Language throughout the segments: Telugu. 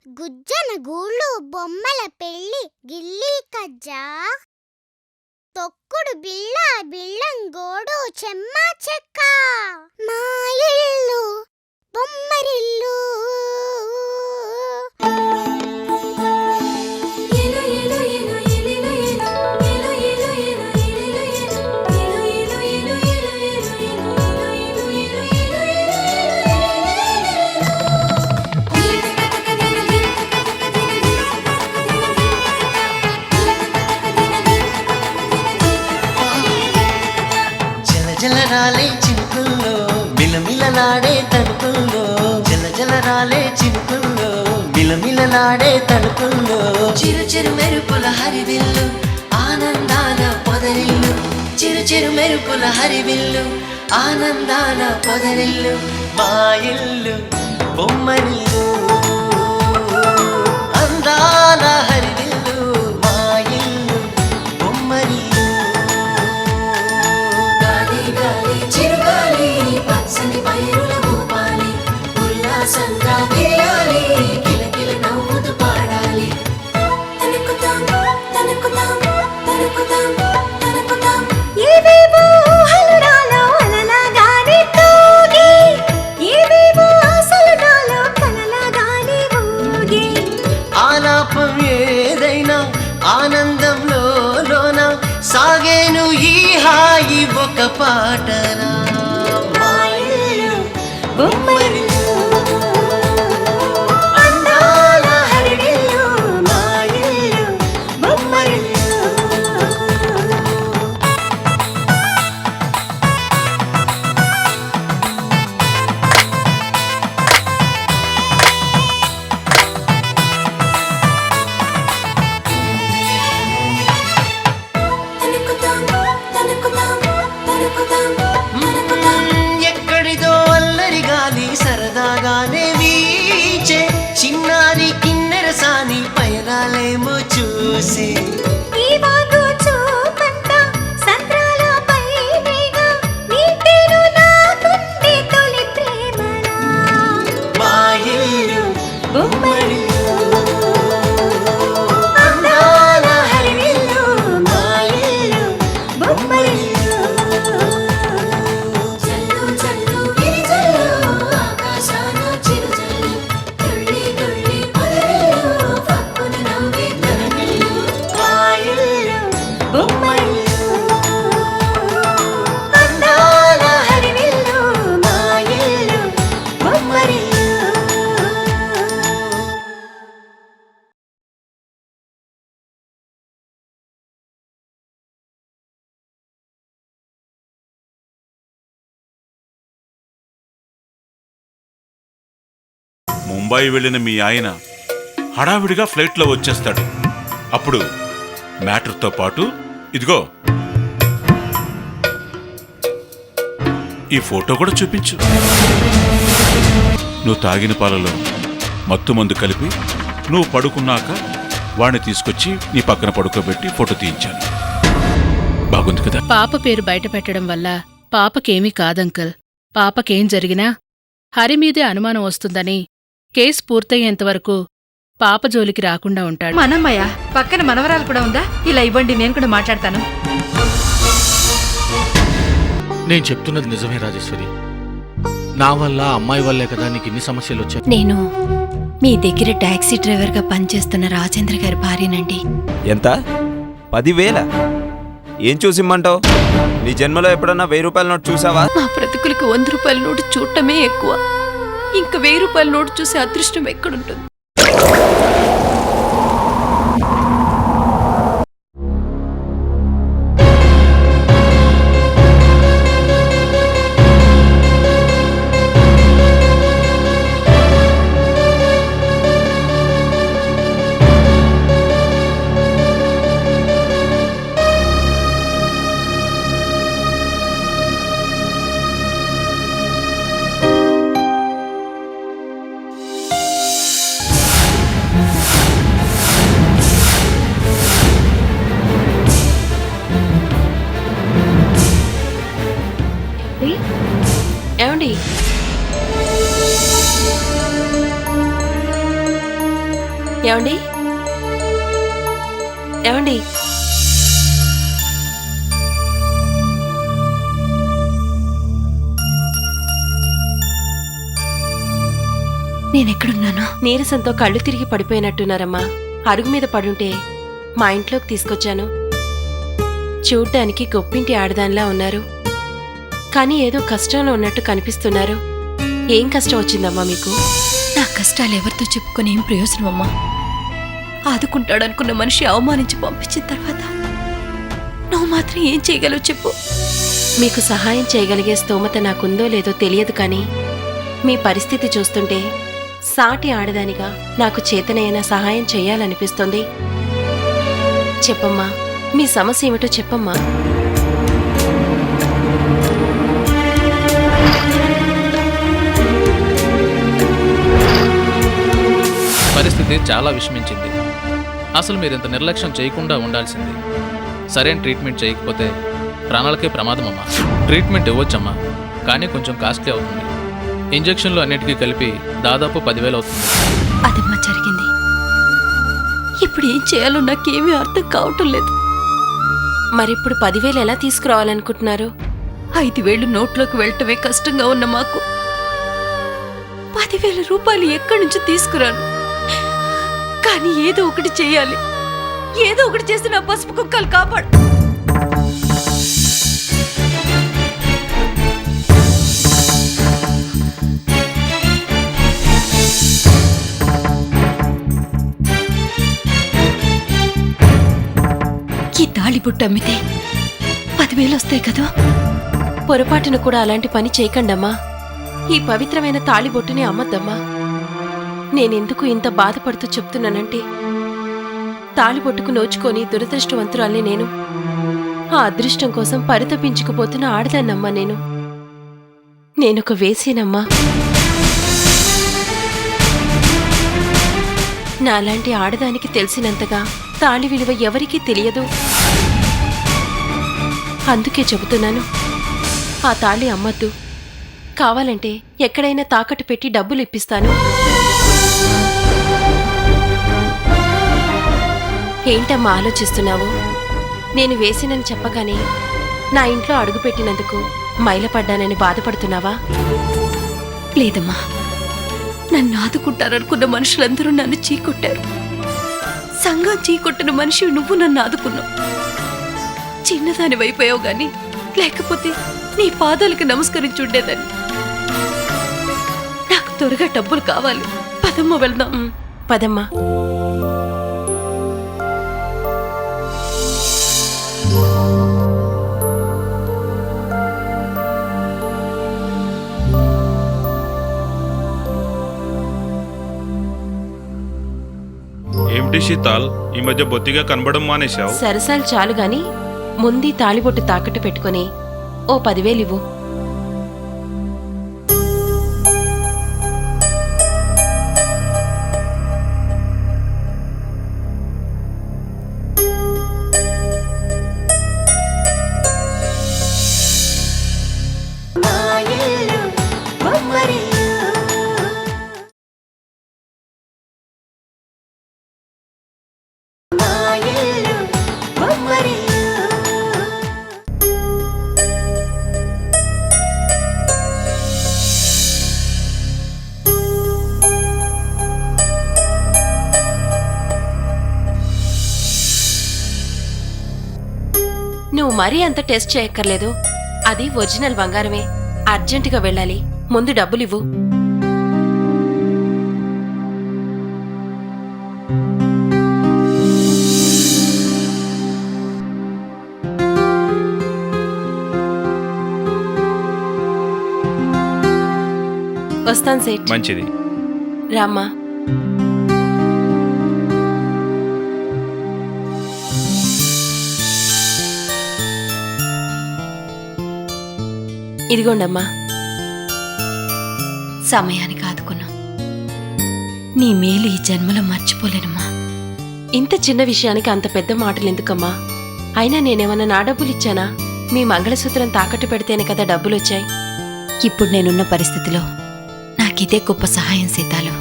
గుజ్జన గూళ్ళు బొమ్మల పెళ్ళి గిల్లీ కజ్జా తొక్కుడు బిళ్ళ బిళ్ళంగోడు చెమ్మ చెక్క మా ఇల్లు బొమ్మరిల్లు జలరాలే చినుకుల్లో మిలమిలలాడే తడుకుల్లో జలరాలే చినుకుల్లో మిలమిలలాడే తడుకుల్లో చిరు చిరు మెరుపుల హరివిల్లు ఆనందాల పొదరిల్లు చిరు చిరు మెరుపుల హరివిల్లు ఆనందాల పొదరిల్లు మా ఇల్లు బొమ్మరిల్లు అందాల హరివిల్లు మా ఇల్లు బొమ్మరిల్లు పచ్చని పైరుల భూపాలి ఉల్లాసంగా వేయాలి కిలకిల నవ్వుతూ పాడాలి తనుకుతాం తనుకుతాం తనుకుతాం తనుకుతాం ఏవేవో ఊహలు నాలో అలలాగానే తూగి ఏవేవో ఆశలు నాలో కలలాగానే ఊగి ఆలాపం ఏదైనా ఆనందంలో లోన సాగేను ఈ హాయి ఒక పాటనా అందాల హరివిల్లు మా ఇల్లు బొమ్మరిల్లు తనుకుతాం తనుకుతాం తనుకుతాం సరదాగానే వీచే చిన్నారి కిన్నెరసాని పయనాలేమో చూసి మా ఇల్లు బొమ్మరిల్లు అందాల హరివిల్లు మా ఇల్లు బొమ్మరిల్లు ముంబై వెళ్ళిన మీ ఆయన హడావిడిగా ఫ్లైట్లో వచ్చేస్తాడు. అప్పుడు మ్యాటర్తో పాటు ఇదిగో ఈ ఫోటో కూడా చూపించు. నువ్వు తాగిన పాలలో మత్తు మందు కలిపి నువ్వు పడుకున్నాక వాడిని తీసుకొచ్చి నీ పక్కన పడుకోబెట్టి ఫోటో తీయించాను. బాగుంది కదా? పాప పేరు బయట పెట్టడం వల్ల పాపకేమీ కాదంకల్. పాపకేం జరిగినా హరి మీదే అనుమానం వస్తుందని కేసు పూర్తయ్యేంతవరకు పాప జోలికి రాకుండా ఉంటాడు. మనమ్మయ్య పక్కన మనవరాలు కూడా ఉందా? ఇలా ఇవ్వండి, నేను కూడా మాట్లాడతాను. నేను చెప్తున్నది నిజమే రాజేశ్వరి. నా వల్ల అమ్మాయి వల్లే కదా నీకు ఇన్ని సమస్యలు వచ్చాయి. నేను మీ దగ్గర టాక్సీ డ్రైవర్గా పనిచేస్తున్న రాజేంద్ర గారి భార్యనండి. ఎంత? 10,000? ఏం చూసిమ్మంటావు? నీ జన్మలో ఎప్పుడన్నా 1000 రూపాయల నోటు చూసావా? మా బ్రతుకులకి 100 రూపాయల నోటు చూడటమే ఎక్కువ. ఇంకా 1000 రూపాయల నోటు చూసే అదృష్టం ఎక్కడుంటుంది? ఏమండి ఏమండి నేనెక్కడున్నాను? నీరసంతో కళ్ళు తిరిగి పడిపోయినట్టున్నారమ్మా. అరుగు మీద పడుంటే మా ఇంట్లోకి తీసుకొచ్చాను. చూడ్డానికి గొప్పింటి ఆడదానిలా ఉన్నారు, కానీ ఏదో కష్టంలో ఉన్నట్టు కనిపిస్తున్నారు. ఏం కష్టం వచ్చిందమ్మా మీకు? నా కష్టాలు ఎవరితో చెప్పుకొని ఏం ప్రయోజనం అమ్మా? ఆదుకుంటాడనుకున్న మనిషి అవమానించి పంపించిన తర్వాత నువ్వు మాత్రం ఏం చేయగలవు చెప్పు? మీకు సహాయం చేయగలిగే స్తోమత నాకుందో లేదో తెలియదు, కానీ మీ పరిస్థితి చూస్తుంటే సాటి ఆడదానిగా నాకు చేతనైన సహాయం చేయాలనిపిస్తుంది. చెప్పమ్మా, మీ సమస్య ఏమిటో చెప్పమ్మా. పరిస్థితి చాలా విషమించింది. అసలు మీరింత నిర్లక్ష్యం చేయకుండా ఉండాల్సింది. సరైన ట్రీట్మెంట్ చేయకపోతే ప్రాణాలకే ప్రమాదం అమ్మా. ట్రీట్మెంట్ ఇవ్వచ్చమ్మా, కానీ కొంచెం కాస్ట్లీ అవుతుంది. ఇంజెక్షన్లు అన్నిటికీ కలిపి దాదాపు 10,000 అవుతుంది. అదమ్మా జరిగింది. ఇప్పుడు ఏం చేయాలో నాకేమీ అర్థం కావటం లేదు. మరిప్పుడు 10,000 ఎలా తీసుకురావాలనుకుంటున్నారు? 5,000 నోట్లోకి వెళ్ళటమే కష్టంగా ఉన్న మాకు 10,000 రూపాయలు ఎక్కడి నుంచి తీసుకురాను? కానీ ఏదో ఒకటి చేయాలి. ఏదో ఒకటి చేసి నా పసుపు కుక్కలు కాపాడు. ఈ తాళిబుట్టు అమ్మితే 10,000 వస్తాయి కదా? పొరపాటును కూడా అలాంటి పని చేయకండమ్మా. ఈ పవిత్రమైన తాళిబొట్టుని అమ్మద్దమ్మా. నేనెందుకు ఇంత బాధపడుతూ చెప్తున్నానంటే, తాళిబొట్టుకు నోచుకొని దురదృష్టవంతురాల్ని నేను. ఆ అదృష్టం కోసం పరితపించుకుపోతున్న ఆడదాన్నమ్మా నేను. నేనొక వేసేనమ్మా. నాలాంటి ఆడదానికి తెలిసినంతగా తాళి విలువ ఎవరికీ తెలియదు. అందుకే చెబుతున్నాను, ఆ తాళి అమ్మద్దు. కావాలంటే ఎక్కడైనా తాకట్టు పెట్టి డబ్బులు ఇప్పిస్తాను. ఏంటమ్మా ఆలోచిస్తున్నావు? నేను వేసినని చెప్పగానే నా ఇంట్లో అడుగుపెట్టినందుకు మైలపడ్డానని బాధపడుతున్నావా? లేదమ్మా, నన్ను ఆదుకుంటారనుకున్న మనుషులందరూ నన్ను చీకొట్టారు. సంఘం చీకొట్టిన మనిషి నువ్వు నన్ను ఆదుకున్నావు. చిన్నదాని వైపోయావు గాని లేకపోతే నీ పాదాలకు నమస్కరించుండేదని. నాకు త్వరగా డబ్బులు కావాలి. పదమ్మ వెళ్దాం. పదమ్మా. ఏమిటి శీతాల్, ఈ మధ్య బొత్తిగా కనబడం మానేశావు? సరసాలు చాలు గాని ముందు తాళిబొట్టు తాకట్టు పెట్టుకుని ఓ 10,000 ఇవ్వు. నువ్వు మరీ అంత టెస్ట్ చేయక్కర్లేదు. అది ఒరిజినల్ బంగారమే. అర్జెంటుగా వెళ్ళాలి. ముందు డబ్బులివ్వు. వస్తాను సేట్. మంచిది. రామ్మా. ఇదిగోండమ్మా. సమయానికి ఆదుకున్నావు. నీ మేలు ఈ జన్మలో మర్చిపోలేనమ్మా. ఇంత చిన్న విషయానికి అంత పెద్ద మాటలు ఎందుకమ్మా? అయినా నేనేమన్నా నా డబ్బులిచ్చానా? మీ మంగళసూత్రం తాకట్టు పెడితేనే కదా డబ్బులొచ్చాయి. ఇప్పుడు నేనున్న పరిస్థితిలో నాకిదే గొప్ప సహాయం సీతాలు.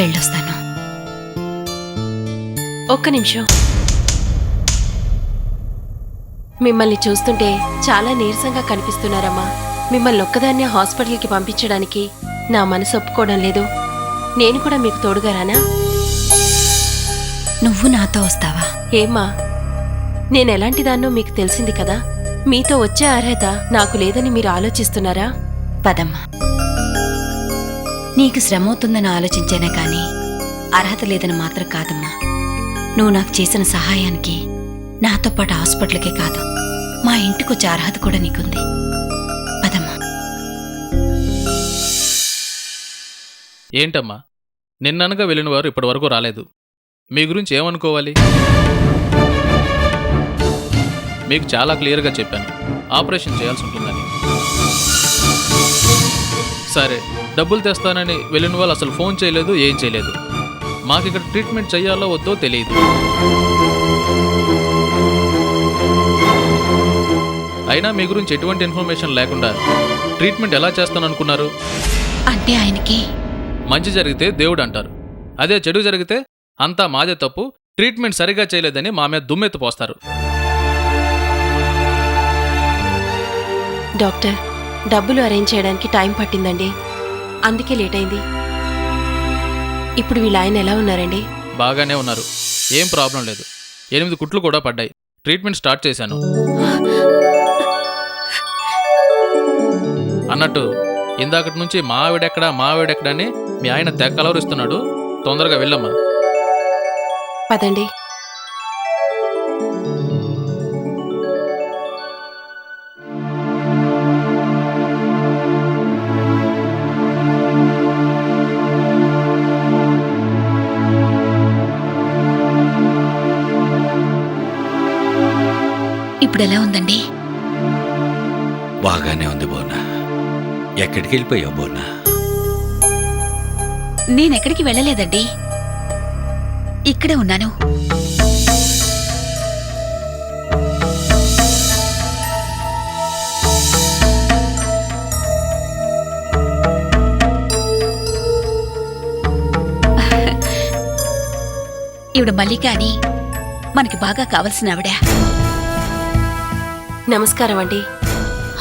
వెళ్ళొస్తాను. ఒక్క నిమిషం. మిమ్మల్ని చూస్తుంటే చాలా నీరసంగా కనిపిస్తున్నారమ్మా. మిమ్మల్ని ఒక్కదాన్నే హాస్పిటల్కి పంపించడానికి నా మనసు ఒప్పుకోవడం లేదు. నేను కూడా మీకు తోడుగా రానా? నువ్వు నాతో వస్తావా? ఏమ్మా, నేనెలాంటిదాన్నో మీకు తెలిసింది కదా. మీతో వచ్చే అర్హత నాకు లేదని మీరు ఆలోచిస్తున్నారా? పదమ్మా. నీకు శ్రమ అవుతుందని ఆలోచించానే కానీ అర్హత లేదని మాత్రం కాదమ్మా. నువ్వు నాకు చేసిన సహాయానికి నాతో పాటు హాస్పిటల్కే కాదు, మా ఇంటికొచ్చే అర్హత కూడా నీకుంది. పదమ్మా. ఏంటమ్మా, నిన్ననగా వెళ్ళిన వారు ఇప్పటి వరకు రాలేదు. మీ గురించి ఏమనుకోవాలి? మీకు చాలా క్లియర్గా చెప్పాను, ఆపరేషన్ చేయాల్సి ఉంటుందని. సరే, డబ్బులు తెస్తానని వెళ్ళిన వాళ్ళు అసలు ఫోన్ చేయలేదు, ఏం చేయలేదు. మాకు ఇక్కడ ట్రీట్మెంట్ చేయాలో వద్దో తెలియదు. అయినా మీ గురించి ఎటువంటి ఇన్ఫర్మేషన్ లేకుండా ట్రీట్మెంట్ ఎలా చేస్తాననుకున్నారు? అంటే ఆయనకి మంచి జరిగితే దేవుడు అంటారు, అదే చెడు జరిగితే అంతా మాదే తప్పు, ట్రీట్మెంట్ సరిగా చేయలేదని మా మీద దుమ్మెత్తు పోస్తారు. డాక్టర్, డబ్బులు అరేంజ్ చేయడానికి టైం పట్టిందండి, అందుకే లేట్ అయింది. ఇప్పుడు వీళ్ళ ఆయన ఎలా ఉన్నారండి? బాగానే ఉన్నారు, ఏం ప్రాబ్లం లేదు. 8 కుట్లు కూడా పడ్డాయి. ట్రీట్మెంట్ స్టార్ట్ చేశాను. అన్నట్టు ఇందాకటి నుంచి మా ఆవిడెక్కడా అని మీ ఆయన తెగ కలవరిస్తున్నాడు. తొందరగా వెళ్ళమ్మా. పదండి. ఇప్పుడు ఎలా ఉందండి? బాగానే ఉంది బోనా. ఎక్కడికి వెళ్ళిపోయావు బోనా? నేనెక్కడికి వెళ్ళలేదండి, ఇక్కడే ఉన్నాను. ఈవిడ మల్లిక అని మనకి బాగా కావలసిన ఆవిడ. నమస్కారం అండి.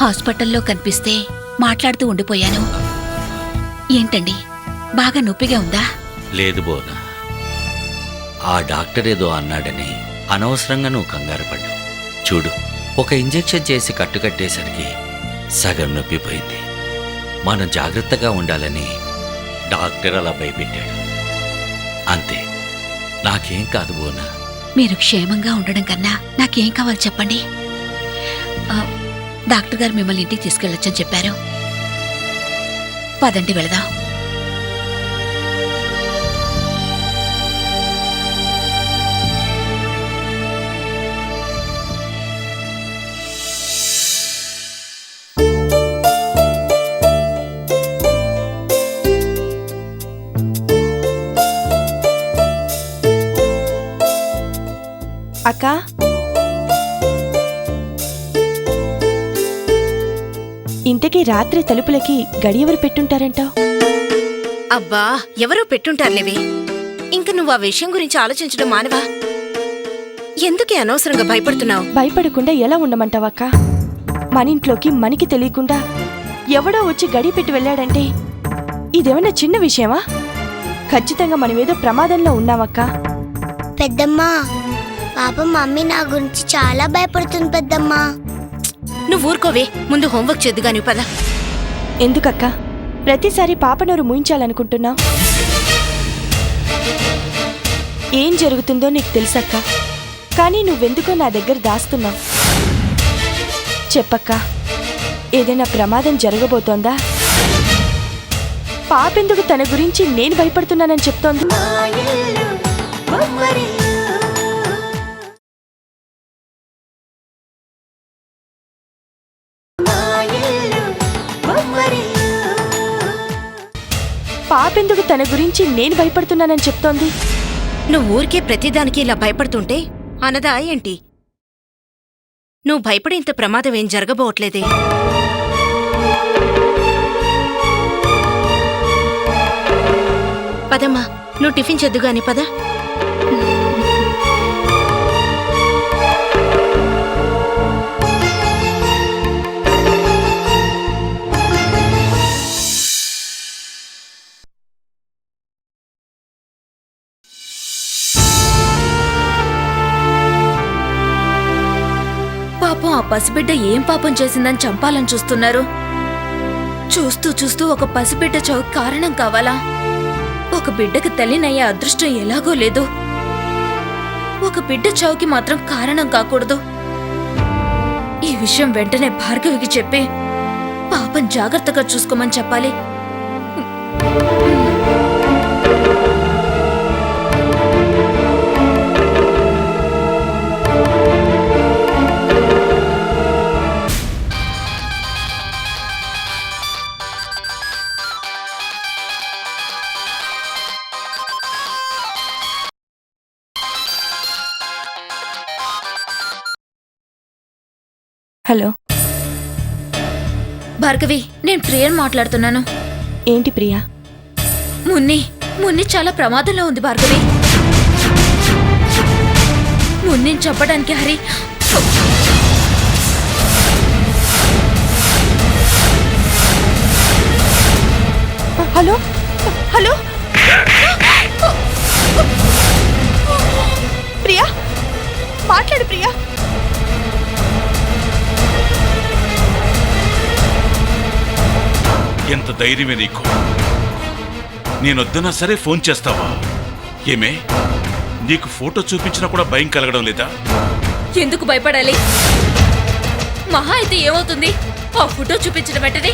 హాస్పిటల్లో కనిపిస్తే మాట్లాడుతూ ఉండిపోయాను. ఏంటండి, బాగా నొప్పిగా ఉందా? లేదు బోనా, ఆ డాక్టర్ ఏదో అన్నాడని అనవసరంగా నువ్వు కంగారు పడ్డావు. చూడు, ఒక ఇంజెక్షన్ చేసి కట్టుకట్టేసరికి సగం నొప్పిపోయింది. మనం జాగ్రత్తగా ఉండాలని డాక్టర్ అలా భయపెట్టాడు, అంతే. నాకేం కాదు బోనా. మీరు క్షేమంగా ఉండడం కన్నా నాకేం కావాలి చెప్పండి. డాక్టర్ గారు మిమ్మల్ని ఇంటికి తీసుకెళ్ళొచ్చని చెప్పారు. పదండి వెళదాం. అక్క, ఇంటికి రాత్రి తలుపులకి గడియెవరు పెట్టుంటారంటావు? అబ్బా, ఎవరో పెట్టుంటారులేవే. ఇంక నువ్వు ఆ విషయం గురించి ఆలోచించడం మానవా? ఎందుకే అనవసరంగా భయపడుతున్నావు? భయపడకుండా ఎలా ఉండమంటావక్క? మన ఇంట్లోకి మనకి తెలియకుండా ఎవడో వచ్చి గడియ పెట్టి వెళ్ళాడంటే ఇదేమన్నా చిన్న విషయమా? ఖచ్చితంగా మనమేదో ప్రమాదంలో ఉన్నామక్క. పెద్దమ్మా, పాపం మమ్మీ నా గురించి చాలా భయపడుతుంది పెద్దమ్మా. నువ్వు ఊరుకోవే, ముందు హోంవర్క్ చేద్దుగాని పద. ఎందుకక్క ప్రతిసారి పాపనోరు ముయించాలనుకుంటున్నావు? ఏం జరుగుతుందో నీకు తెలుసక్క, కానీ నువ్వెందుకో నా దగ్గర దాస్తున్నావు. చెప్పక్క, ఏదైనా ప్రమాదం జరగబోతోందా? పాపెందుకు తన గురించి నేను భయపడుతున్నానని చెప్తోంది? పాపెందుకు తన గురించి నేను భయపడుతున్నానని చెప్తోంది? నువ్వు ఊరికే ప్రతిదానికి ఇలా భయపడుతుంటే అనదా ఏంటి? నువ్వు భయపడేంత ప్రమాదం ఏం జరగబోవట్లేదే. పదమ్మా, నువ్వు టిఫిన్ చెద్దుగాని పద. పాపం ఆ పసిబిడ్డ ఏం పాపం చేసిందని చంపాలని చూస్తున్నారు. చూస్తూ చూస్తూ ఒక పసిబిడ్డ చావుకి కారణం కావాలా? ఒక బిడ్డకి తల్లినయ్యే అదృష్టం ఎలాగో లేదు. ఒక బిడ్డ చావుకి మాత్రం కారణం కాకూడదు. ఈ విషయం వెంటనే భార్గవికి చెప్పి పాపం జాగ్రత్తగా చూసుకోమని చెప్పాలి. హలో భార్గవి, నేను ప్రియని మాట్లాడుతున్నాను. ఏంటి ప్రియా? మున్ని చాలా ప్రమాదంలో ఉంది భార్గవి. మున్నిని చెప్పడానికి హరి హలో హలో ప్రియా, మాట్లాడు ప్రియా. ఎంత ధైర్యమే నీకు? నేనొద్దన్నా సరే ఫోన్ చేస్తావా? ఏమే, నీకు ఫోటో చూపించినా కూడా భయం కలగడం లేదా? ఎందుకు భయపడాలి? మహా అయితే ఏమవుతుంది? ఆ ఫోటో చూపించిన వెంటనే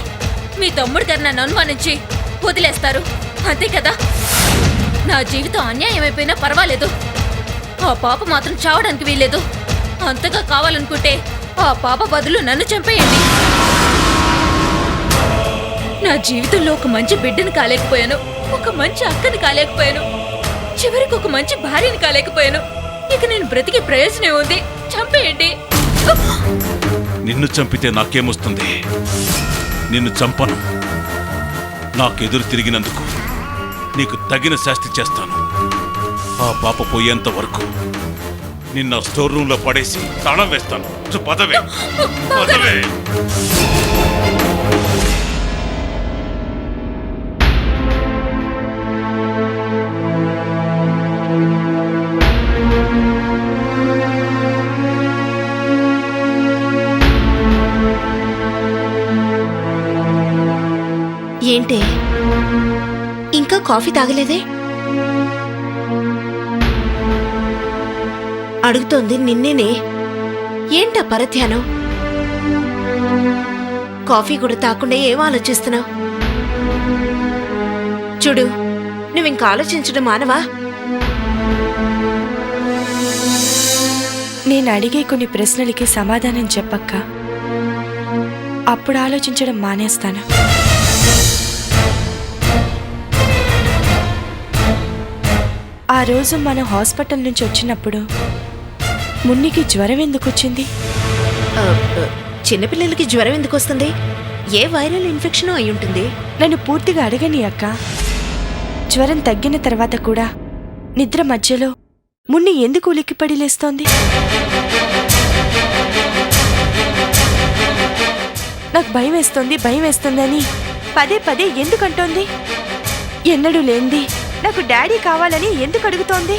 మీ తమ్ముడు గారు నన్ను అనుమానించి వదిలేస్తారు, అంతే కదా? నా జీవితం అన్యాయమైపోయినా పర్వాలేదు, ఆ పాప మాత్రం చావడానికి వీల్లేదు. అంతగా కావాలనుకుంటే ఆ పాప బదులు నన్ను చంపేయండి. నా జీవితంలో ఒక మంచి బిడ్డను కాలేకపోయాను, ఒక మంచి అక్కని కాలేకపోయాను, చివరికి ఒక మంచి భార్యని కాలేకపోయాను. ఇక నేను బ్రతికి ప్రయోజనం ఉంది. చంపేయండి. నిన్ను చంపితే నాకేమొస్తుంది? నిన్ను చంపను. నాకెదురు తిరిగినందుకు నీకు తగిన శాస్తి చేస్తాను. ఆ పాప పోయేంత వరకు నిన్న స్టోర్ రూమ్ లో పడేసి తాళం వేస్తాను. పదవే పదవే. ఏంటే ఇంకా కాఫీ తాగలేదే? అడుగుతోంది నిన్నేనే. ఏంటా పరధ్యానం? కాఫీ కూడా తాకుండా ఏం ఆలోచిస్తున్నావు? చూడు, నువ్వింక ఆలోచించడం మానవా? నేను అడిగే కొన్ని ప్రశ్నలకి సమాధానం చెప్పక్క, అప్పుడు ఆలోచించడం మానేస్తాను. ఆ రోజు మనం హాస్పిటల్ నుంచి వచ్చినప్పుడు మున్నికి జ్వరం ఎందుకు వచ్చింది? చిన్నపిల్లలకి జ్వరం ఎందుకు వస్తుంది? ఏ వైరల్ ఇన్ఫెక్షన్ అయి ఉంటుంది. నన్ను పూర్తిగా అడగని అక్క. జ్వరం తగ్గిన తర్వాత కూడా నిద్ర మధ్యలో మున్ని ఎందుకు ఉలిక్కిపడి లేస్తోంది? నాకు భయం వేస్తుంది అని పదే పదే ఎందుకంటోంది? ఎన్నడూ లేంది నాకు డాడీ కావాలని ఎందుకు అడుగుతోంది?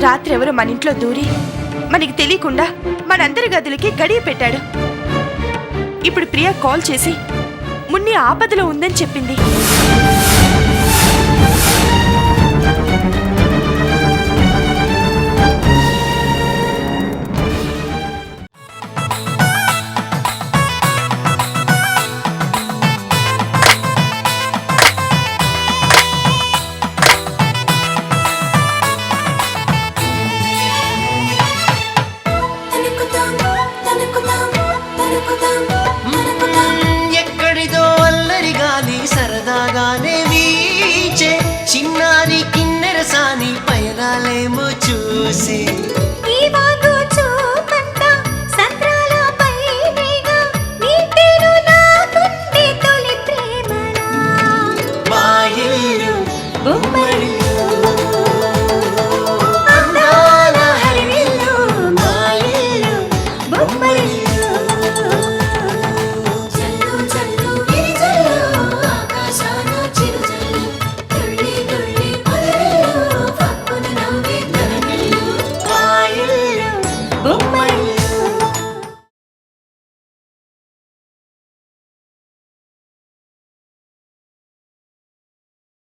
రాత్రి ఎవరు మన ఇంట్లో దూరి మనకి తెలియకుండా మనందరి గదులకి గడియ పెట్టాడు. ఇప్పుడు ప్రియా కాల్ చేసి మున్ని ఆపదలో ఉందని చెప్పింది. ఎక్కడిదో అల్లరి గాలి సరదాగానే వీచే చిన్నారి కిన్నెరసాని పయనాలేమో చూసి